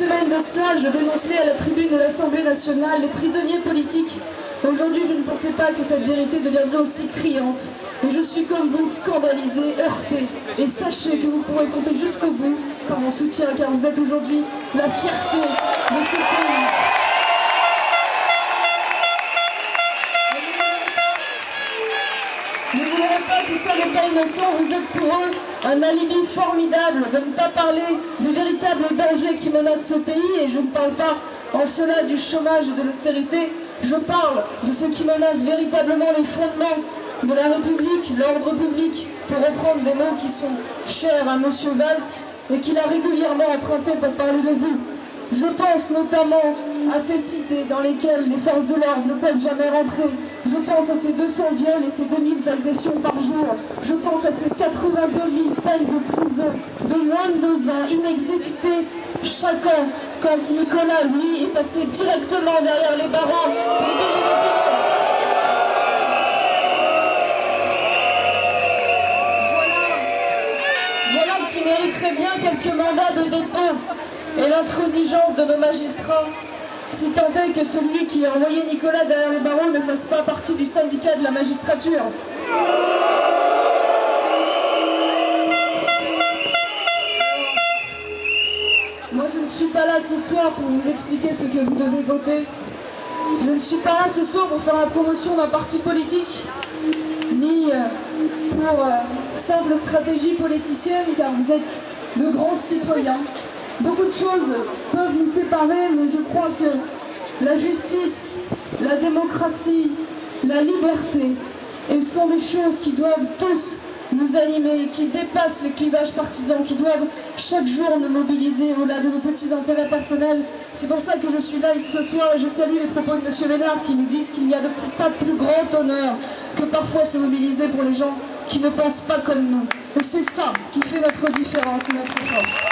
Semaine de cela, je dénonçais à la tribune de l'Assemblée nationale les prisonniers politiques. Aujourd'hui, je ne pensais pas que cette vérité deviendrait aussi criante. Et je suis comme vous, scandalisé, heurté. Et sachez que vous pourrez compter jusqu'au bout par mon soutien, car vous êtes aujourd'hui la fierté de ce pays. Ne vous direz pas que ça n'est pas innocent, vous êtes pour eux un alibi formidable de ne pas parler des véritables dangers qui menacent ce pays, et je ne parle pas en cela du chômage et de l'austérité, je parle de ce qui menace véritablement les fondements de la République, l'ordre public, pour reprendre des mots qui sont chers à M. Valls et qu'il a régulièrement empruntés pour parler de vous. Je pense notamment à ces cités dans lesquelles les forces de l'ordre ne peuvent jamais rentrer. Je pense à ces 200 viols et ces 2000 agressions par jour. Je pense à ces 82 000 peines de prison de moins de 2 ans inexécutées chaque an, quand Nicolas, lui, est passé directement derrière les barreaux pour délier l'opinion. Voilà qui mériterait bien quelques mandats de dépôt et l'intransigeance de nos magistrats, si tant est que celui qui a envoyé Nicolas derrière les barreaux ne fasse pas partie du syndicat de la magistrature. Moi, je ne suis pas là ce soir pour vous expliquer ce que vous devez voter. Je ne suis pas là ce soir pour faire la promotion d'un parti politique, ni pour simple stratégie politicienne, car vous êtes de grands citoyens. Beaucoup de choses peuvent nous séparer, mais je crois que la justice, la démocratie, la liberté, elles sont des choses qui doivent tous nous animer, qui dépassent les clivages partisans, qui doivent chaque jour nous mobiliser au-delà de nos petits intérêts personnels. C'est pour ça que je suis là ici ce soir et je salue les propos de M. Ménard qui nous disent qu'il n'y a pas de plus grand honneur que parfois se mobiliser pour les gens qui ne pensent pas comme nous. Et c'est ça qui fait notre différence et notre force.